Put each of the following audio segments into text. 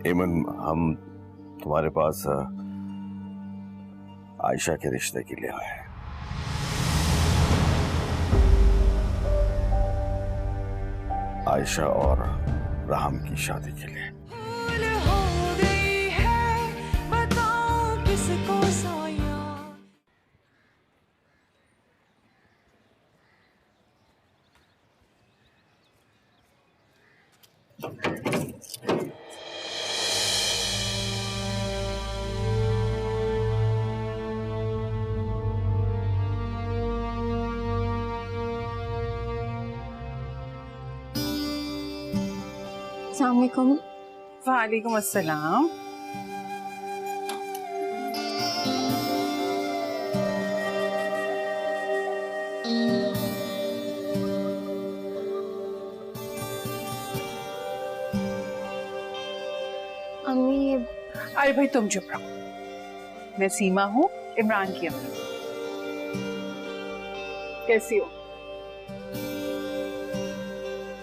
एमन, हम तुम्हारे पास आयशा के रिश्ते के लिए आए हैं। आयशा और राम की शादी के लिए। अस्सलामुअलैकुम। वालेकुम अस्सलाम। अम्मी, अरे भाई तुम चुप रहो। मैं सीमा हूँ, इमरान की अम्मी। कैसी हो?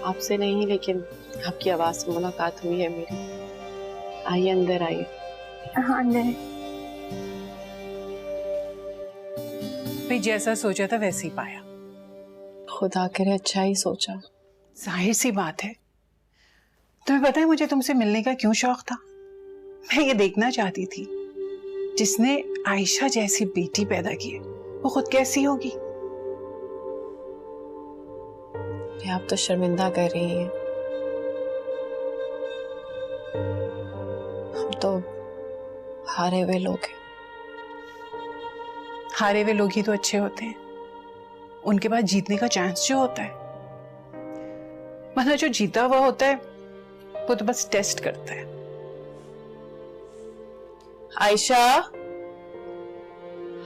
आपसे नहीं, लेकिन आपकी आवाज से मुलाकात हुई है मेरी। आइए अंदर आइए। हाँ अंदर। भाई जैसा सोचा था वैसे ही पाया। खुदा करे अच्छा ही सोचा। जाहिर सी बात है। तुम्हें पता है मुझे तुमसे मिलने का क्यों शौक था? मैं ये देखना चाहती थी जिसने आयशा जैसी बेटी पैदा की है वो खुद कैसी होगी। आप तो शर्मिंदा कर रही हैं। हम तो हारे हुए लोग हैं। हारे हुए लोग ही तो अच्छे होते हैं। उनके पास जीतने का चांस जो होता है, मतलब जो जीता हुआ होता है वो तो बस टेस्ट करता है। आयशा,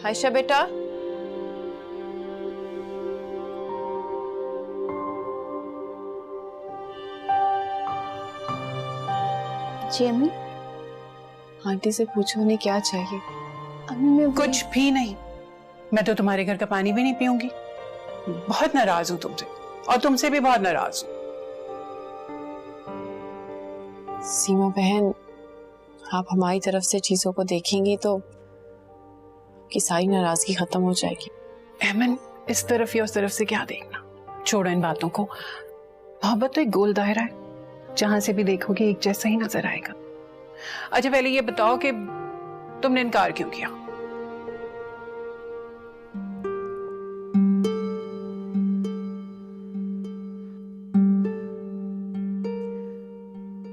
आयशा बेटा। जी अम्मी। आंटी से पूछो उन्हें क्या चाहिए। अम्मी मैं कुछ भी नहीं। मैं तो तुम्हारे घर का पानी भी नहीं पीऊंगी। बहुत नाराज हूं तुमसे, और तुमसे भी बहुत नाराज हूं। सीमा बहन, आप हमारी तरफ से चीजों को देखेंगी तो की सारी नाराजगी खत्म हो जाएगी। एमन, इस तरफ या उस तरफ से क्या देखना, छोड़ो इन बातों को। मोहब्बत तो एक गोल दायरा है, जहां से भी देखोगे एक जैसा ही नजर आएगा। अच्छा पहले ये बताओ कि तुमने इनकार क्यों किया?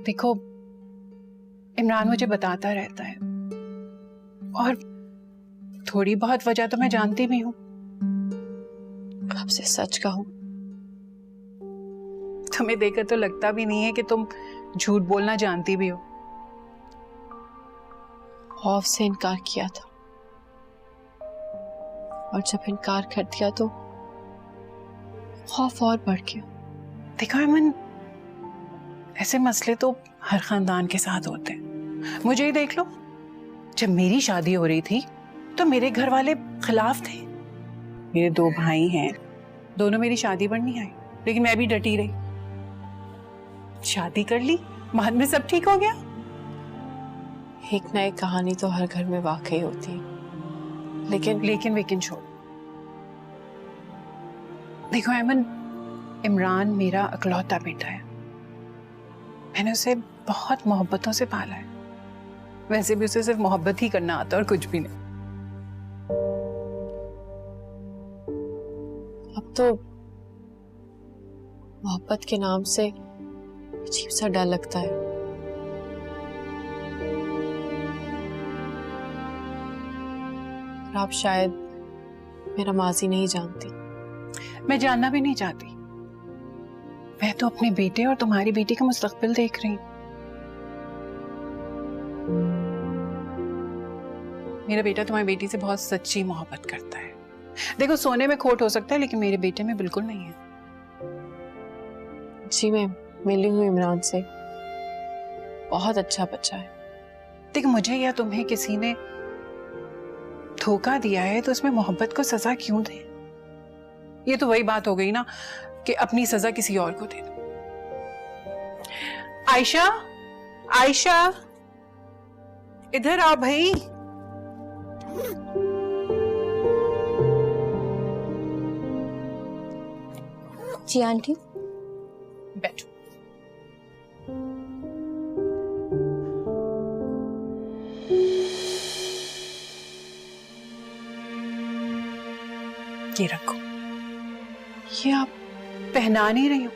देखो, इमरान मुझे बताता रहता है और थोड़ी बहुत वजह तो मैं जानती भी हूं। आपसे सच कहूं, तुम्हें देखकर तो लगता भी नहीं है कि तुम झूठ बोलना जानती भी हो। खौफ से इनकार किया था, और जब इनकार कर दिया तो खौफ और बढ़ गया। देखो अमन, ऐसे मसले तो हर खानदान के साथ होते हैं। मुझे ही देख लो, जब मेरी शादी हो रही थी तो मेरे घर वाले खिलाफ थे। मेरे 2 भाई हैं, दोनों मेरी शादी पर नहीं आए, लेकिन मैं भी डटी रही। शादी कर ली, बाद में सब ठीक हो गया। एक ना एक कहानी तो हर घर में वाकई होती है, लेकिन छोड़। देखो अमन, इमरान मेरा इकलौता बेटा है। मैंने उसे बहुत मोहब्बतों से पाला है। वैसे भी उसे सिर्फ मोहब्बत ही करना आता और कुछ भी नहीं। अब तो मोहब्बत के नाम से अजीब सा डर लगता है। आप शायद मेरा माजी नहीं जानती। मैं जानना भी नहीं चाहती। मैं तो अपने बेटे और तुम्हारी बेटी का मुस्तकबिल देख रही हूं। मेरा बेटा तुम्हारी बेटी से बहुत सच्ची मोहब्बत करता है। देखो, सोने में खोट हो सकता है, लेकिन मेरे बेटे में बिल्कुल नहीं है। जी मैं मिली हूँ इमरान से, बहुत अच्छा बच्चा है। देखो, मुझे या तुम्हें किसी ने धोखा दिया है तो उसमें मोहब्बत को सजा क्यों दे? ये तो वही बात हो गई ना कि अपनी सजा किसी और को दे दो। आयशा, आयशा, इधर आओ भाई। जी आंटी। बैठो। ये रखो। ये आप पहना नहीं रही हूं,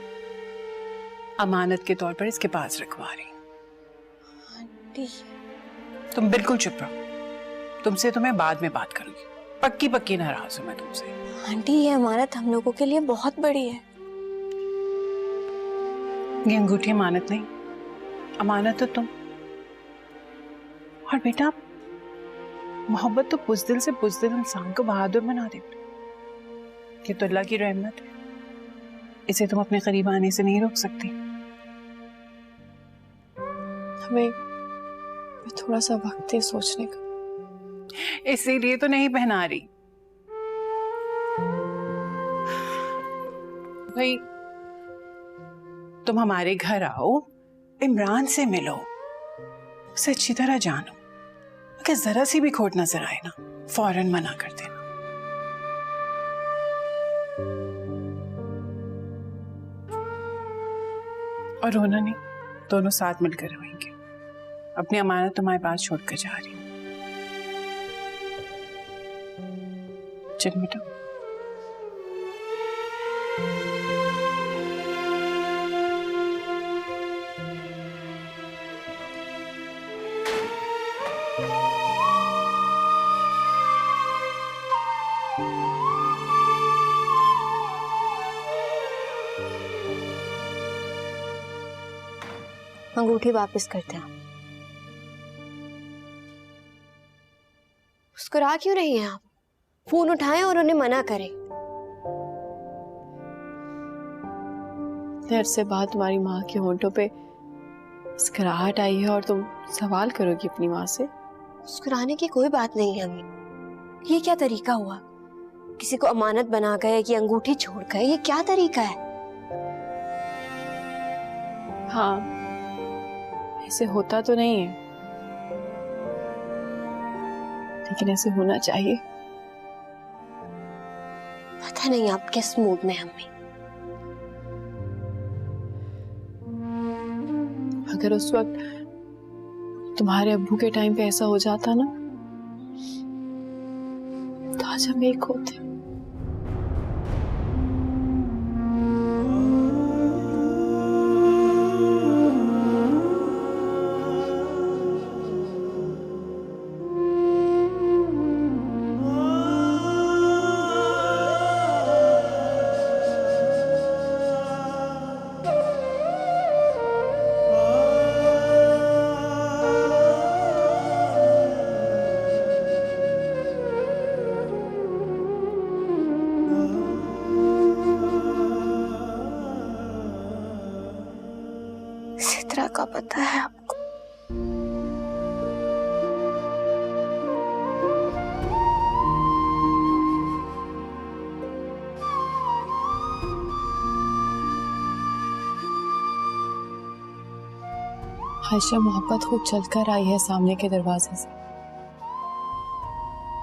अमानत के तौर पर इसके पास रखवा रही हूं। आंटी तुम बिल्कुल चुप रहो, तुमसे तो मैं बाद में बात करूंगी। पक्की पक्की नाराज हूं मैं तुमसे। आंटी, ये अमानत हम लोगों के लिए बहुत बड़ी है। ये अंगूठी अमानत नहीं, अमानत तो तुम। और बेटा, मोहब्बत तो बुज़दिल से बुज़दिल इंसान को बहादुर बना देती। ये तो अल्लाह की रहमत है, इसे तुम अपने करीब आने से नहीं रोक सकती। हमें थोड़ा सा वक्त है सोचने का। इसीलिए तो नहीं पहना रही। भाई, तुम हमारे घर आओ, इमरान से मिलो, उसे अच्छी तरह जानो। अगर जरा सी भी खोट नजर आए ना, फौरन मना कर देना। और रोना नहीं, दोनों साथ मिलकर रहेंगे। अपनी अमानत तुम्हारे पास छोड़कर जा रही हूँ। चल बेटा। अंगूठी वापस करते हैं। मुस्कुरा क्यों रही हैं आप? फोन उठाएं और उन्हें मना करें। देर से बाद तुम्हारी माँ के होंठों पे मुस्कुराहट आई है और तुम सवाल करोगी अपनी माँ से। मुस्कुराने की कोई बात नहीं है अम्मी। ये क्या तरीका हुआ? किसी को अमानत बना गए कि अंगूठी छोड़ गए, ये क्या तरीका है? हाँ, ऐसे होता तो नहीं है, लेकिन ऐसे होना चाहिए। पता नहीं आप किस मूड में हैं अम्मी। अगर उस वक्त तुम्हारे अब्बू के टाइम पे ऐसा हो जाता ना, तो आज हम एक होते। सित्रा का पता है आपको? आयशा, मोहब्बत खुद चलकर आई है सामने के दरवाजे से,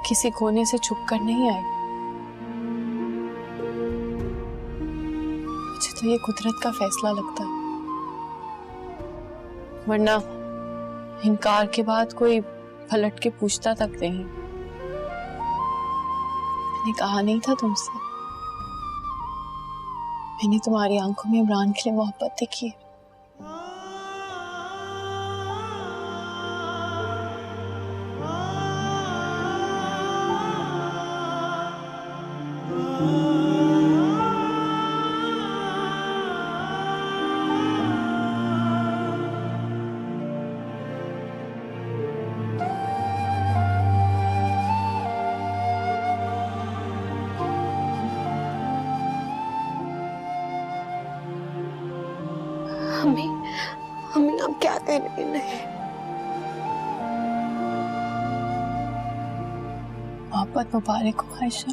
किसी कोने से छुप कर नहीं आई। मुझे तो ये कुदरत का फैसला लगता है, वरना इनकार के बाद कोई पलट के पूछता तक नहीं। मैंने कहा नहीं था तुमसे, मैंने तुम्हारी आंखों में इमरान के लिए मोहब्बत देखी है। अम्मी, अम्मी आप क्या कर रही हैं? मोहब्बत मुबारक हो आयशा।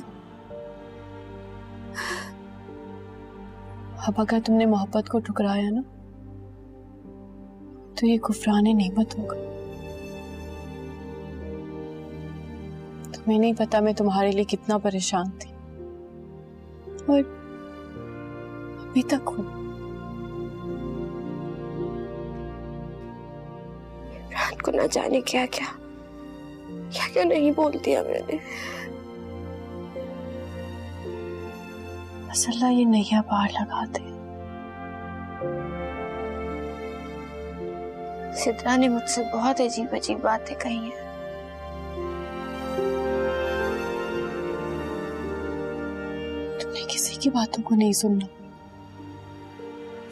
अब अगर तुमने मोहब्बत को ठुकराया ना, तो ये कुफराने नेमत होगा। तुम्हें नहीं पता मैं तुम्हारे लिए कितना परेशान थी, और अभी तक हूँ। रात को ना जाने क्या क्या क्या क्या नहीं बोल दिया मैंने। बस अल्लाह ये नैया पार लगा दे। सिद्रा ने मुझसे बहुत अजीब अजीब बातें कही हैं। तुमने किसी की बातों को नहीं सुनना।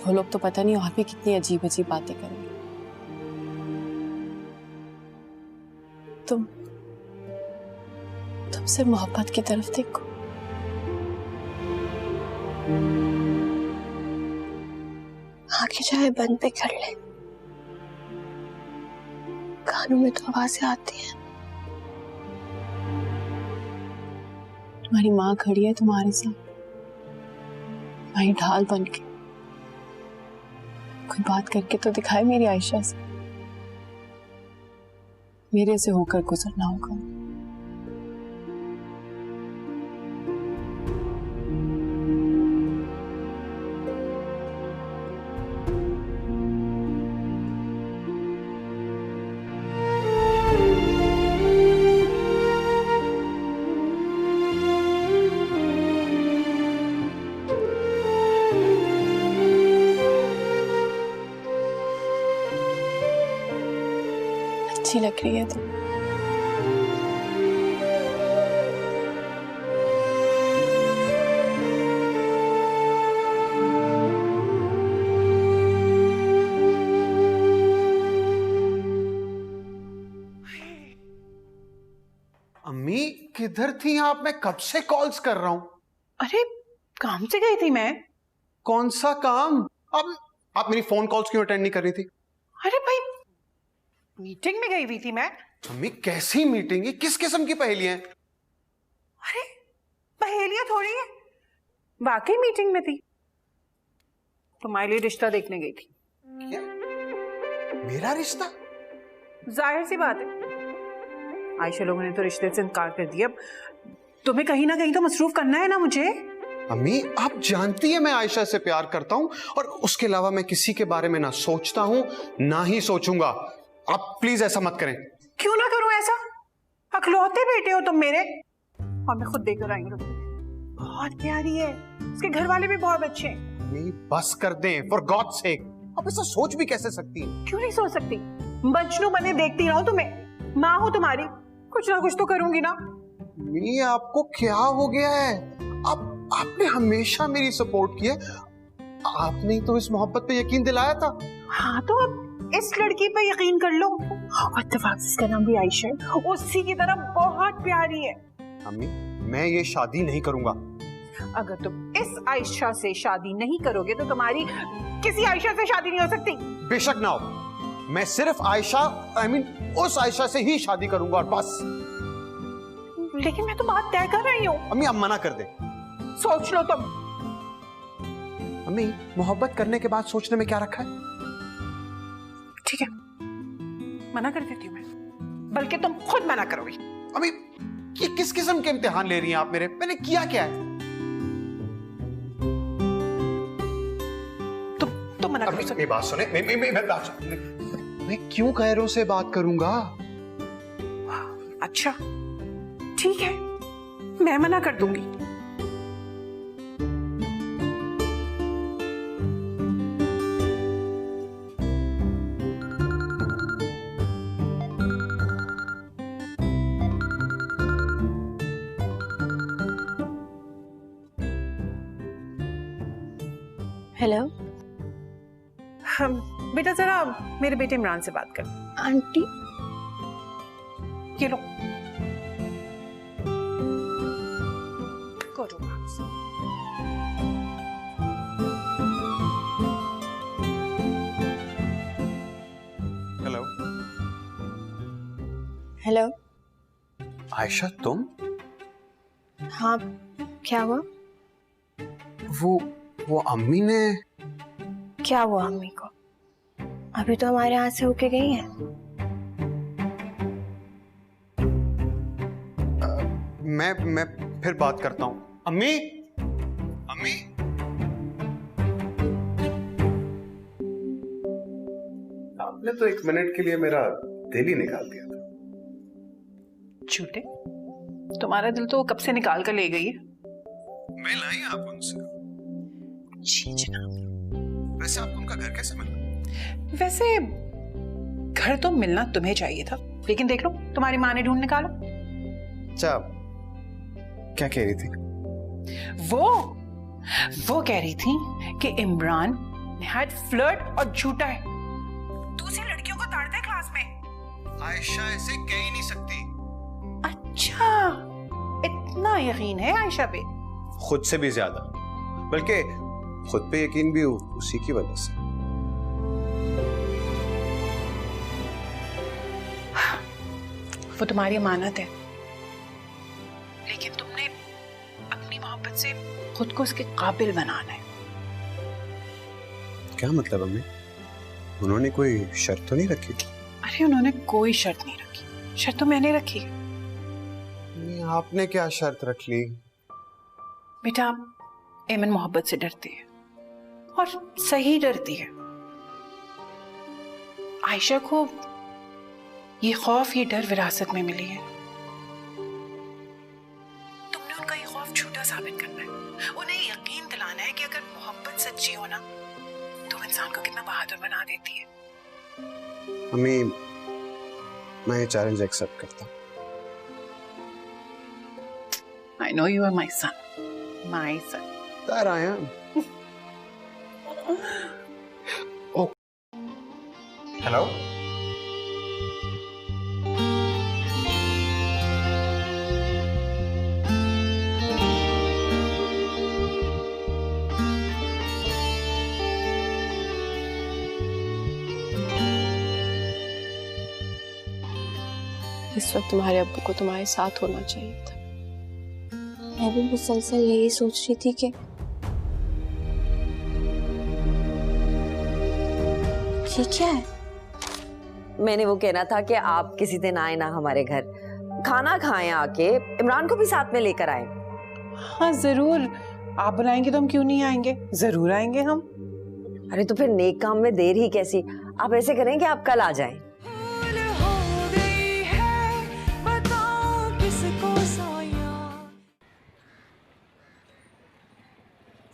वो लोग तो पता नहीं और भी कितनी अजीब अजीब बातें करेंगे। तुम सिर्फ मोहब्बत की तरफ देखो। आंखें चाहे बंद पे कर ले, कानों में तो आवाजें आती हैं। तुम्हारी माँ खड़ी है तुम्हारे साथ, तुम्हारी ढाल बन के। कोई बात करके तो दिखाए मेरी आयशा से। मेरे से होकर गुजरना होगा। अच्छी लग रही है तुम। अम्मी किधर थी आप? मैं कब से कॉल्स कर रहा हूं। अरे काम से गई थी मैं। कौन सा काम? अब आप मेरी फोन कॉल्स क्यों अटेंड नहीं कर रही थी? अरे भाई मीटिंग में गई हुई थी मैं। अम्मी कैसी मीटिंग है? किस किस्म की पहेलियां हैं? अरे पहेलियां थोड़ी है, वाकई मीटिंग में थी। तुम्हारे लिए रिश्ता देखने गई थी। क्या? मेरा रिश्ता? जाहिर सी बात है, आयशा लोगों ने तो रिश्ते से इनकार कर दिया। अब तुम्हें कहीं ना कहीं तो मसरूफ करना है ना मुझे। अम्मी आप जानती है मैं आयशा से प्यार करता हूं, और उसके अलावा मैं किसी के बारे में ना सोचता हूं ना ही सोचूंगा। आप प्लीज ऐसा मत करें। क्यों ना करूं ऐसा? अकलौते बेटे हो तुम मेरे। और मैं खुद देखकर आई हूं, बहुत प्यारी है, उसके घर वाले भी बहुत अच्छे हैं। अम्मी बस कर दें, फॉर गॉड सेक। आप ऐसा सोच भी कैसे सकती हैं? क्यों नहीं सोच सकती? बचनू बने देखती रहूं तुम्हें। माँ हो तुम्हारी, कुछ ना कुछ तो करूंगी ना। अम्मी आपको क्या हो गया है? आपने हमेशा मेरी सपोर्ट की है। आपने ही तो इस मोहब्बत पे यकीन दिलाया था। हाँ तो अब इस लड़की पे यकीन कर लो। और इत्तेफाक से इसका नाम भी आयशा है, उसी की तरह बहुत प्यारी है। अम्मी मैं ये शादी नहीं करूंगा। अगर तुम इस आयशा से शादी नहीं करोगे तो तुम्हारी किसी आयशा से शादी नहीं हो सकती। बेशक ना हो, मैं सिर्फ आयशा उस आयशा से ही शादी करूंगा और बस। लेकिन मैं तो बात तय कर रही हूँ। अम्मी आप मना कर दे। सोच लो तुम। अम्मी मोहब्बत करने के बाद सोचने में क्या रखा है? ठीक है, मना कर देती हूँ मैं, बल्कि तुम खुद मना करोगी। अम्मी ये किस किस्म के इम्तिहान ले रही हैं आप मेरे? मैंने किया क्या है? तुम मना करो। मेरी बात सुने। मैं क्यों गैरों से बात करूंगा? अच्छा ठीक है, मैं मना कर दूंगी। हेलो बेटा, जरा मेरे बेटे इमरान से बात कर। आंटी, ये लो, करो बात। हेलो। हेलो। आयशा तुम? हाँ, क्या हुआ? वो अम्मी ने। क्या हुआ अम्मी को? अभी तो हमारे यहाँ से होके गई है। मैं फिर बात करता हूँ। अम्मी, अम्मी। आपने तो 1 मिनट के लिए मेरा दिल ही निकाल दिया था। झूठे, तुम्हारा दिल तो वो कब से निकाल कर ले गई है। मिल आई आप उनसे? जी जनाब। वैसे आपको उनका घर कैसे मिला? वैसे घर तो मिलना तुम्हें चाहिए था, लेकिन देख लो तुम्हारी माँ ने ढूंढ निकाला। अच्छा, क्या कह रही थी? वो कह रही थी कि इमरान नेहायत फ्लर्ट और झूठा है, दूसरी लड़कियों को ताड़ता है क्लास में। आयशा ऐसे कह ही नहीं सकती। अच्छा, इतना यकीन है आयशा पे? खुद से भी ज्यादा, बल्कि खुद पे यकीन भी उसी की वजह से। वो तुम्हारी अमानत है, लेकिन तुमने अपनी मोहब्बत से खुद को उसके काबिल बनाना है। क्या मतलब अम्मी? उन्होंने कोई शर्त तो नहीं रखी? अरे उन्होंने कोई शर्त नहीं रखी, शर्त तो मैंने रखी। आपने क्या शर्त रख ली? बेटा, एमन मोहब्बत से डरती है और सही डरती है। आयशा को ये खौफ, ये डर विरासत में मिली है। तुमने उनका ये खौफ झूठा साबित करना है, उन्हें यकीन दिलाना है कि अगर मोहब्बत सच्ची हो ना तो इंसान को कितना बहादुर बना देती है। अम्मी, मैं ये चैलेंज एक्सेप्ट करता हूँ। I know you are my son. My son. That I am. Oh. Hello? इस वक्त तुम्हारे अब्बू को तुम्हारे साथ होना चाहिए था। मैं भी मुसलसल यही सोच रही थी कि ये क्या है। मैंने वो कहना था कि आप किसी दिन आए ना हमारे घर, खाना खाएं आके, इमरान को भी साथ में लेकर आए। हाँ जरूर, आप बुलाएंगे तो हम क्यों नहीं आएंगे, जरूर आएंगे हम। अरे तो फिर नेक काम में देर ही कैसी, आप ऐसे करें कि आप कल आ जाएं।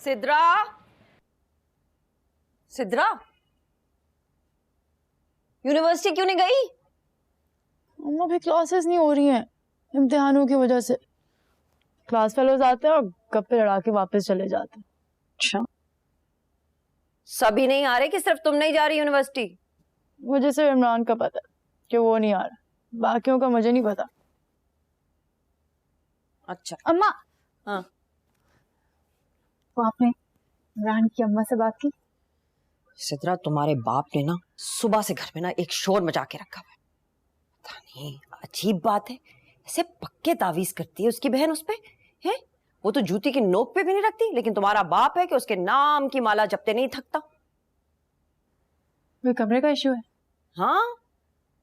सिद्रा, सिद्रा, यूनिवर्सिटी क्यों नहीं गई? अम्मा भी क्लासेस नहीं हो रही हैं इम्तिहानों की वजह से। क्लास फेलोज आते हैं और गप्पे लड़ा के वापस चले जाते हैं। अच्छा, सभी नहीं आ रहे कि सिर्फ तुम नहीं जा रही यूनिवर्सिटी? मुझे सिर्फ इमरान का पता है कि वो नहीं आ रहा, बाकियों का मुझे नहीं पता। अच्छा अम्मा, हाँ, तो आपने इमरान की अम्मा से बात की? सिद्रा, तुम्हारे बाप ने ना सुबह से घर में ना एक शोर मचा के रखा हुआ है। पता नहीं, अजीब बात है, ऐसे पक्के तावीज करती है उसकी बहन उस पे है। वो तो जूती की नोक पे भी नहीं रखती, लेकिन तुम्हारा बाप है कि उसके नाम की माला जपते नहीं थकता। कोई कमरे का इश्यू है? हाँ,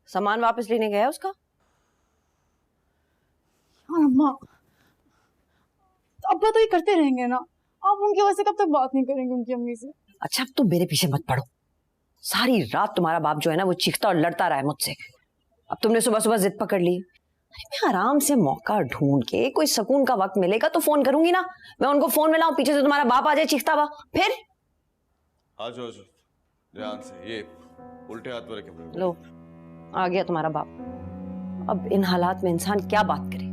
सामान वापस लेने गया उसका। हाँ अम्मा, अब्बा तो ये करते रहेंगे ना, आप उनकी वजह से कब तक बात नहीं करेंगे उनकी अम्मी से? अच्छा, अब तुम मेरे पीछे मत पड़ो। सारी रात तुम्हारा बाप जो है ना वो चीखता और लड़ता रहा है मुझसे। अब तुमने सुबह सुबह जिद पकड़ ली। अरे मैं आराम से मौका ढूंढ के कोई सुकून का वक्त मिलेगा तो फोन करूंगी ना। मैं उनको फोन मिलाऊं, पीछे से तुम्हारा बाप आ जाए चीखता हुआ, फिर आजो आजो ध्यान से, ये उल्टे हाथ में रखे। लो, आ गया तुम्हारा बाप। अब इन हालात में इंसान क्या बात करे।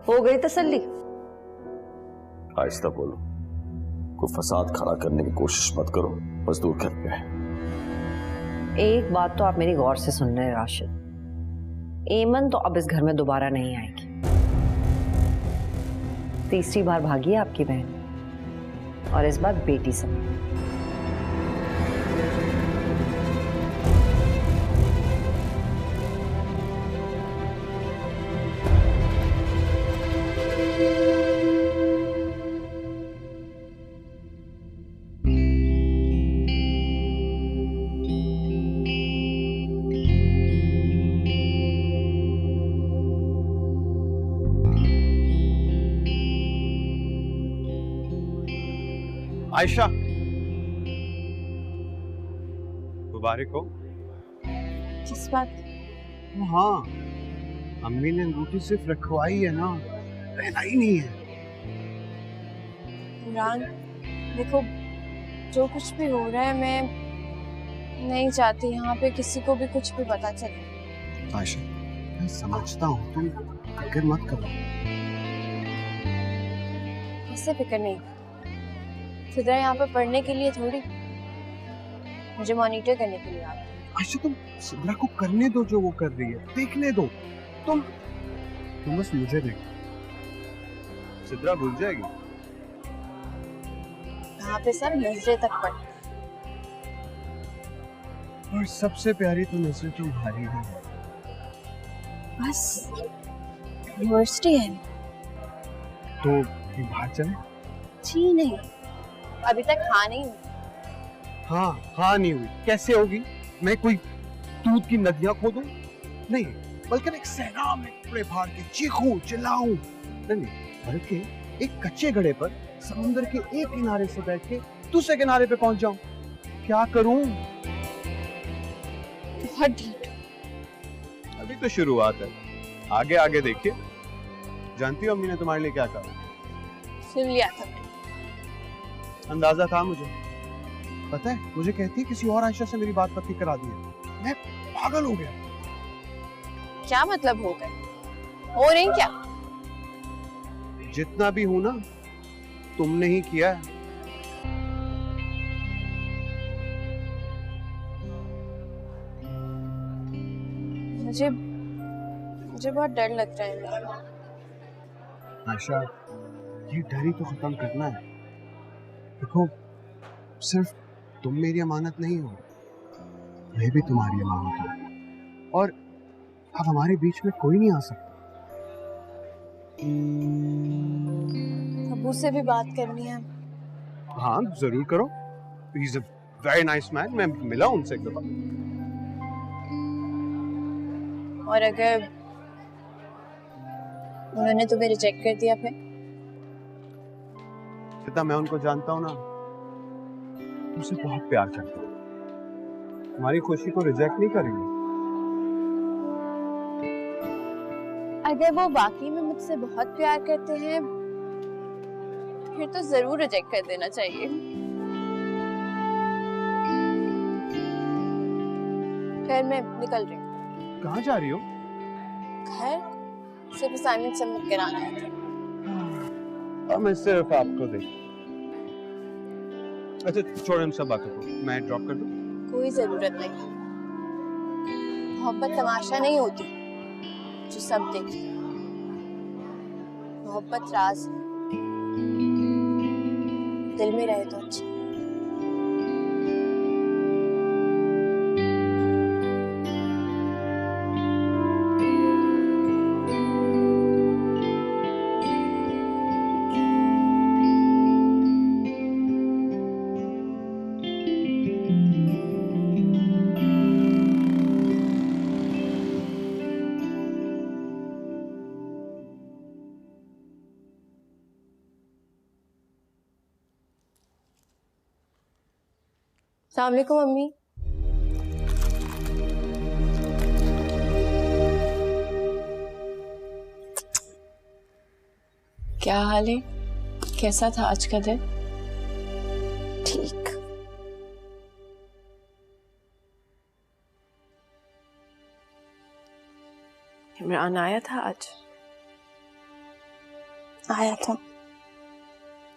हो गई तसल्ली? आहिस्ता बोलो, कोई फसाद खड़ा करने की कोशिश मत करो, मजदूर घर पे है। एक बात तो आप मेरी गौर से सुन रहे हैं राशिद, एमन तो अब इस घर में दोबारा नहीं आएगी। तीसरी बार भागी है आपकी बहन, और इस बार बेटी समेत। आयशा, मुबारक हो। किस बात? हाँ, अम्मी ने अंगूठी सिर्फ रखवाई है ना, पहना ही नहीं है। इमरान, देखो जो कुछ भी हो रहा है, मैं नहीं चाहती यहाँ पे किसी को भी कुछ भी पता चले। आयशा, मैं समझता हूँ, तुम फिक्र मत करो। कैसे फिक्र नहीं? सिद्रा यहाँ पे पढ़ने के लिए थोड़ी, मुझे मॉनिटर करने के लिए आती है। आयशा, तुम सिद्रा को करने दो जो वो कर रही है, देखने दो। तुम बस मुझे देखो, सिद्रा भूल जाएगी। यहाँ पे सब नजरे तक पड़ते, और सबसे प्यारी तो नजर तुम्हारी ही है। बस यूनिवर्सिटी है तो बाहर चले? जी नहीं, अभी तक हाँ नहीं हुई। हाँ नहीं हुई, कैसे होगी? मैं कोई दूध की नदियां खोदूं? नहीं, बल्कि एक सहना में कपड़े फाड़ के चीखूं चिल्लाऊं? नहीं, बल्कि एक कच्चे घड़े पर समुद्र के एक किनारे से बैठ के दूसरे किनारे पे पहुंच जाऊं। क्या करूं? बहुत ढीठ। अभी तो शुरुआत है, आगे आगे देखिए। जानती हो अम्मी ने तुम्हारे लिए क्या कहा? सुन लिया था मैंने। अंदाजा था मुझे, पता है, मुझे कहती किसी और आयशा से मेरी बात पक्की करा दी है। मैं पागल हो गया। क्या मतलब हो गए? हो रही क्या? जितना भी हूं ना, तुमने ही किया है। मुझे बहुत डर लग रहा है। आयशा, ये डर ही तो खत्म करना है। देखो, सिर्फ तुम मेरी अमानत नहीं हो, मैं भी तुम्हारी अमानत हूँ, और अब हमारे बीच में कोई नहीं आ सकता। अबू से भी बात करनी है। हाँ, जरूर करो। He is a very nice man. मैं मिला उनसे एक दफा। और अगर उन्होंने तुम्हें रिजेक्ट कर दिया फिर? पिता, मैं उनको जानता हूँ ना, उनसे बहुत प्यार करता हूँ। तुम्हारी खुशी को रिजेक्ट नहीं करेंगे। अगर वो वाकई में मुझसे बहुत प्यार करते हैं, फिर तो जरूर रिजेक्ट कर देना चाहिए। फिर मैं निकल रही हूँ। कहाँ जा रही हो? घर, सिर्फ असाइनमेंट सबमिट कराना है। और मैं सिर्फ आपको देख। अच्छा छोड़ इन सब बातों को, मैं ड्रॉप कर दूं? कोई जरूरत नहीं। मोहब्बत तमाशा नहीं होती जो सब देखे। मोहब्बत राज है, दिल में रहे तो अच्छा। अस्सलाम वालेकुम मम्मी। क्या हाल है? कैसा था आज का दिन? ठीक। इमरान आया था आज? आया था।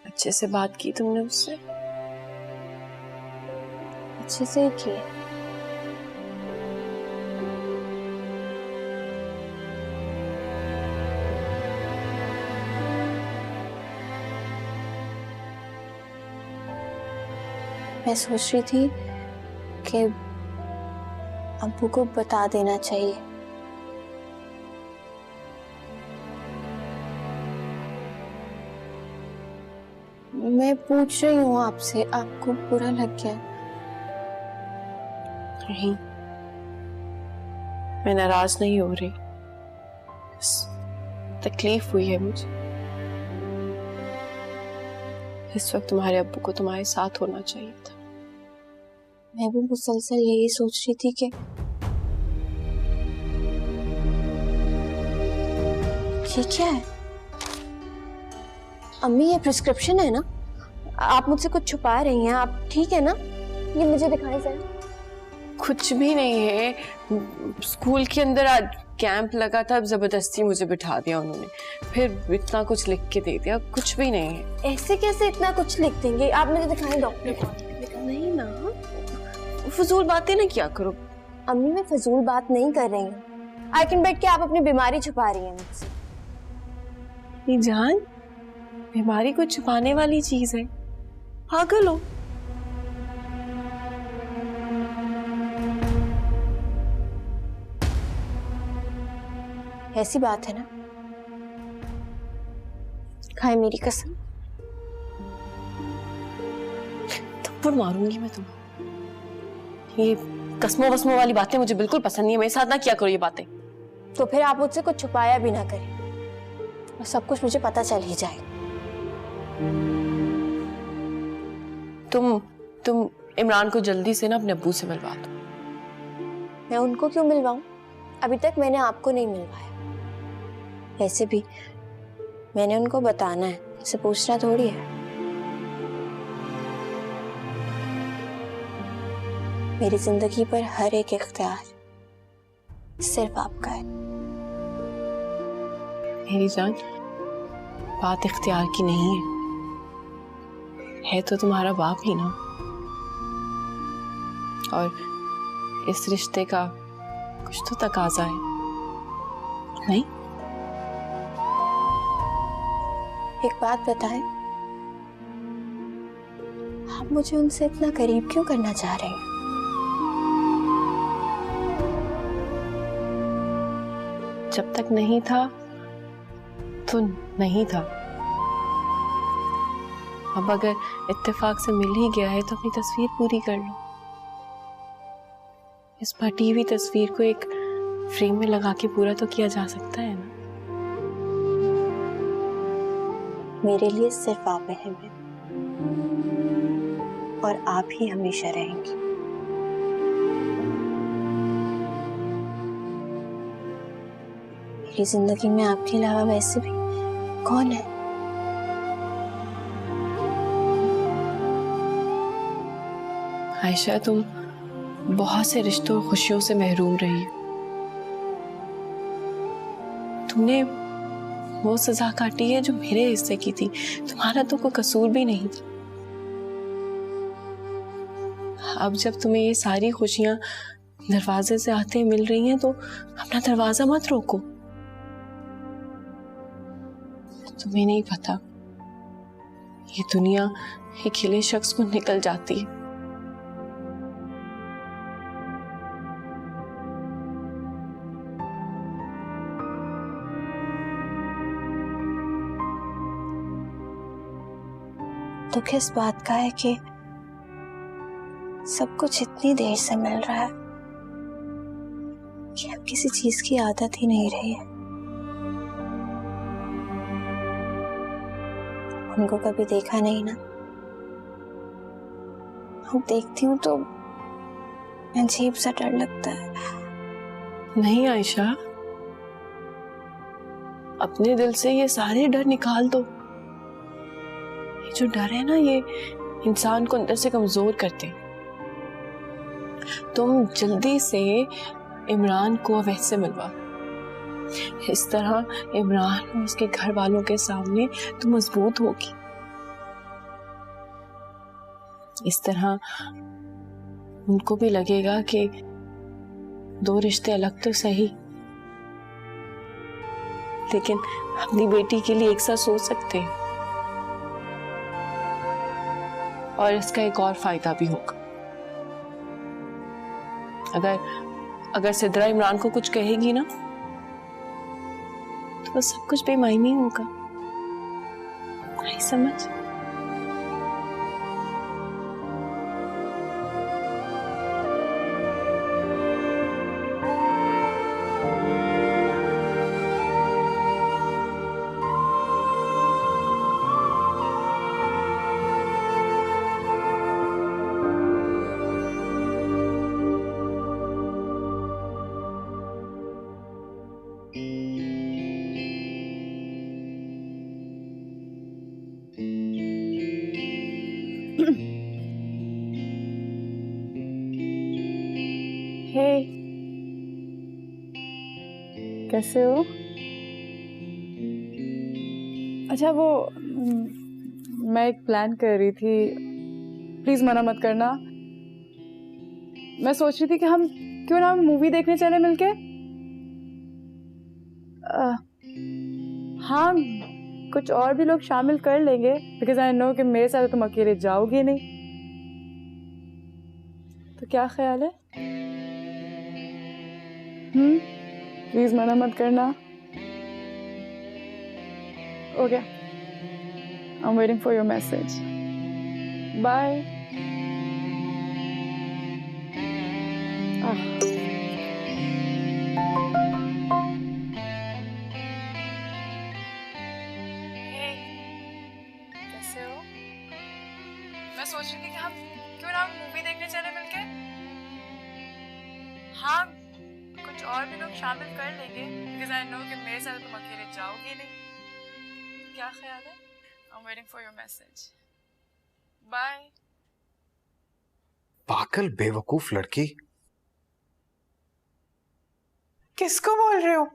अच्छे से बात की तुमने उससे? अच्छे से ही किए। मैं सोच रही थी कि अब्बू को बता देना चाहिए। मैं पूछ रही हूँ आपसे, आपको बुरा लग गया? नहीं, मैं नाराज नहीं हो रही, बस तकलीफ हुई है मुझे। इस वक्त तुम्हारे अब्बू को तुम्हारे साथ होना चाहिए था। मैं भी मुसलसल यही सोच रही थी कि ये क्या है? अम्मी, ये प्रिस्क्रिप्शन है ना? आप मुझसे कुछ छुपा रही हैं, आप ठीक है ना? ये मुझे दिखाएं जरा। कुछ भी नहीं है। स्कूल के अंदर आज कैंप लगा था, जबरदस्ती मुझे बिठा दिया उन्होंने, फिर इतना कुछ लिख के दे दिया। कुछ भी नहीं है। ऐसे कैसे इतना कुछ लिख देंगे? आप मुझे दिखाएं डॉक्टर को। नहीं ना, फजूल बातें ना किया करो। अम्मी, मैं फजूल बात नहीं कर रही हूँ। आई कैन बेट कि आप अपनी बीमारी छुपा रही हैं मुझसे। ये जान, बीमारी को छुपाने वाली चीज है? पागल हो? ऐसी बात है ना? खाए मेरी कसम। थप्पड़ मारूंगी मैं तुम्हें। ये कसमों वस्मों वाली बातें मुझे बिल्कुल पसंद नहीं है। मेरे साथ ना किया करो ये बातें। तो फिर आप मुझसे कुछ छुपाया भी ना करें और सब कुछ मुझे पता चल ही जाए। तुम इमरान को जल्दी से ना अपने अब्बू से मिलवा दो। मैं उनको क्यों मिलवाऊं? अभी तक मैंने आपको नहीं मिलवाया। वैसे भी मैंने उनको बताना है, इसे पूछना थोड़ी है। मेरी जिंदगी पर हर एक इख्तियार सिर्फ आपका है। मेरी जान, बात इख्तियार की नहीं है तो तुम्हारा बाप ही ना। और इस रिश्ते का कुछ तो तकाजा है, नहीं? एक बात बताएं, आप मुझे उनसे इतना करीब क्यों करना चाह रहे हैं? जब तक नहीं था तो नहीं था। अब अगर इत्तेफाक से मिल ही गया है तो अपनी तस्वीर पूरी कर लो। इस फटी हुई तस्वीर को एक फ्रेम में लगा के पूरा तो किया जा सकता है ना। मेरे लिए सिर्फ आप अहम हैं और आप ही हमेशा रहेंगी। मेरी जिंदगी में आपके अलावा वैसे भी कौन है? आयशा, तुम बहुत से रिश्तों और खुशियों से महरूम रही हो। तुमने वो सजा काटी है जो मेरे हिस्से की थी। तुम्हारा तो कोई कसूर भी नहीं था। अब जब तुम्हें ये सारी खुशियां दरवाजे से आते मिल रही हैं तो अपना दरवाजा मत रोको। तुम्हें नहीं पता, ये दुनिया एक खिले शख्स को निकल जाती है। दुख इस बात का है कि सब कुछ इतनी देर से मिल रहा है कि अब किसी चीज की आदत ही नहीं रही है। उनको कभी देखा नहीं ना, अब देखती हूँ तो अजीब सा डर लगता है। नहीं आयशा, अपने दिल से ये सारे डर निकाल दो। ये जो डर है ना, ये इंसान को अंदर से कमजोर करते। तुम जल्दी से इमरान को अवैध से मिलवा। इस तरह इमरान और उसके घर वालों के सामने तुम मजबूत होगी। इस तरह उनको भी लगेगा कि दो रिश्ते अलग तो सही, लेकिन अपनी बेटी के लिए एक साथ सोच सकते हैं। और इसका एक और फायदा भी होगा। अगर सिद्रा इमरान को कुछ कहेगी ना तो सब कुछ बेमायनी होगा। नहीं समझ? हे, कैसे हो? अच्छा वो मैं एक प्लान कर रही थी, प्लीज मना मत करना। मैं सोच रही थी कि हम क्यों ना मूवी देखने चले मिलके। हाँ, कुछ और भी लोग शामिल कर लेंगे, बिकॉज आई नो कि मेरे साथ तुम अकेले जाओगी नहीं। तो क्या ख्याल है? प्लीज मना मत करना। Okay, I am waiting for your message. Bye. कैसे हो? मैं सोच रही थी कि हम क्यों ना मूवी देखने चले मिलके। हाँ, कुछ और भी लोग शामिल कर लेंगे, बिकॉज आई नो कि मेरे साथ तुम अकेले जाओगी नहीं। क्या ख्याल है? I am waiting for your message. Bye. पागल बेवकूफ लड़की। किसको बोल रहे हो?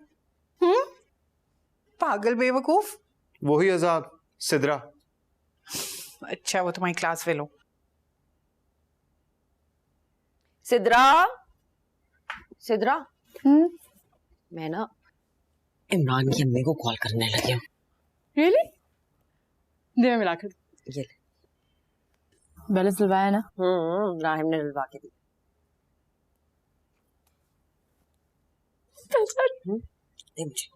पागल बेवकूफ? वही आजाद, सिद्रा। अच्छा, वो तुम्हारी क्लास फेलो। सिद्रा, सिद्रा, मैं ना इमरान की अम्मी को कॉल करने लगी हूँ। रियली? दे मैं मिला कर। ये ले। बैलेंस दिलवाया ना? राहिम ने दिलवा के दी। दे मुझे।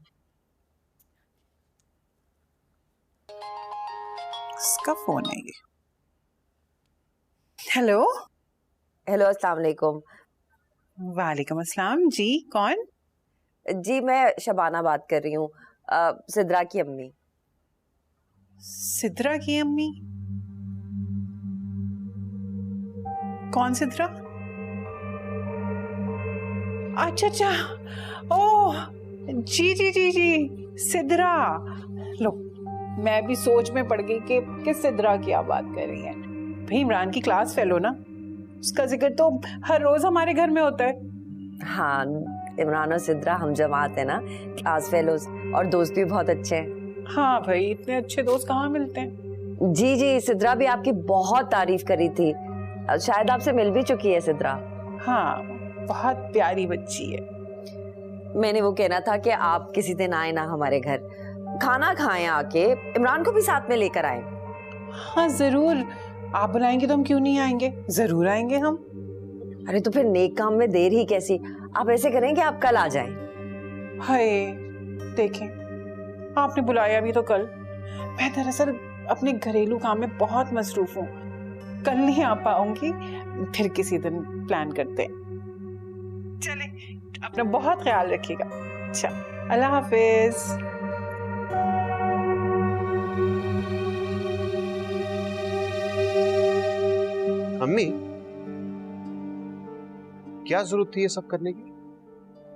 किसका फोन है ये? हेलो। हेलो, अस्सलाम वालेकुम। वालेकुम अस्सलाम जी, कौन? जी मैं शबाना बात कर रही हूँ, सिद्रा की अम्मी। सिद्रा की अम्मी? कौन सिद्रा? अच्छा अच्छा, ओह जी जी जी जी, सिद्रा। लो, मैं भी सोच में पड़ गई कि किस सिद्रा की आप बात कर रही हैं। भाई इमरान की क्लास फेलो ना, उसका जिक्र तो हर रोज हमारे घर में होता है। हाँ, इमरान और सिद्रा हम जमात है ना, क्लास फेलोज, और दोस्त भी बहुत अच्छे हैं। हाँ भाई, इतने अच्छे दोस्त कहाँ मिलते हैं। जी जी, सिद्रा भी आपकी बहुत तारीफ करी थी, शायद आपसे मिल भी चुकी है सिद्रा। हाँ, बहुत प्यारी बच्ची है। मैंने वो कहना था कि आप किसी दिन आए ना हमारे घर, खाना खाएं आके, इमरान को भी साथ में लेकर आए। हाँ जरूर, आप बुलाएंगे तो हम क्यों नहीं आएंगे, जरूर आएंगे हम। अरे तो फिर नेक काम में देर ही कैसी, आप ऐसे करें कि आप कल आ जाएं। हाय देखें, आपने बुलाया भी तो कल। मैं दरअसल अपने घरेलू काम में बहुत मसरूफ हूँ, कल नहीं आ पाऊंगी, फिर किसी दिन प्लान करते हैं। चले, अपना बहुत ख्याल रखिएगा। अच्छा, अल्लाह हाफिज। अम्मी, क्या जरूरत थी ये सब करने की?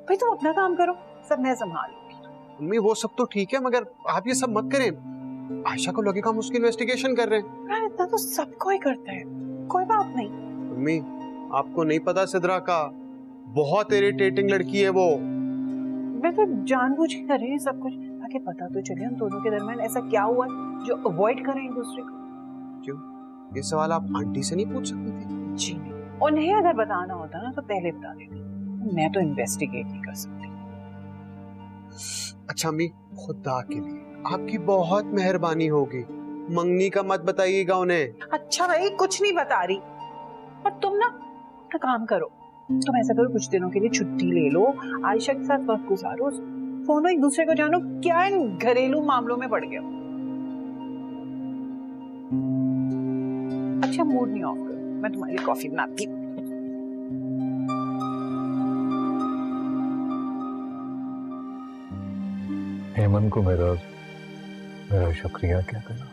भाई तुम अपना काम करो, सब मैं संभाल लूंगी। अम्मी वो सब तो ठीक है, मगर आप ये सब मत करें। आयशा को लगेगा हम उसकी इन्वेस्टिगेशन कर रहे हैं। यार इतना तो सबको ही करता है, कोई बात नहीं। अम्मी, आपको नहीं पता सिद्रा का, बहुत इरिटेटिंग लड़की है वो। मैं तो जानबूझ के कर रही हूँ सब कुछ, ताकि पता तो चले हम दोनों के दरमियान ऐसा क्या हुआ जो अवॉइड करें एक दूसरे को। क्यों? ये सवाल आप आंटी से नहीं पूछ सकती थी? जी नहीं, उन्हें अगर बताना होता ना तो पहले बता देती, मैं तो इन्वेस्टिगेट नहीं कर सकती। अच्छा अम्मी, खुदा के लिए आपकी बहुत मेहरबानी होगी, मंगनी का मत बताइएगा उन्हें। अच्छा भाई, कुछ नहीं बता रही। और तुम ना अपना काम करो, तुम ऐसा करो कुछ दिनों के लिए छुट्टी ले लो, आयशा के साथ वक्त गुजारो, फोनो एक दूसरे को जानो, क्या इन घरेलू मामलों में पड़ गए हो। अच्छा मूड नहीं ऑफ करो, मैं तुम्हारी कॉफी बनाती हूँ। हेमंत को मेरा शुक्रिया क्या करना।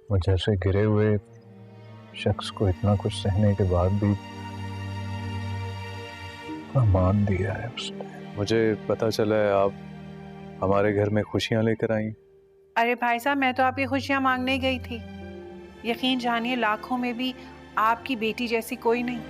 और जैसे गिरे हुए शख्स को इतना कुछ सहने के बाद भी मान दिया है उसने। मुझे पता चला है आप हमारे घर में खुशियां लेकर आई। अरे भाई साहब, मैं तो आपकी खुशियां मांगने गई थी। यकीन जानिए लाखों में भी आपकी बेटी जैसी कोई नहीं।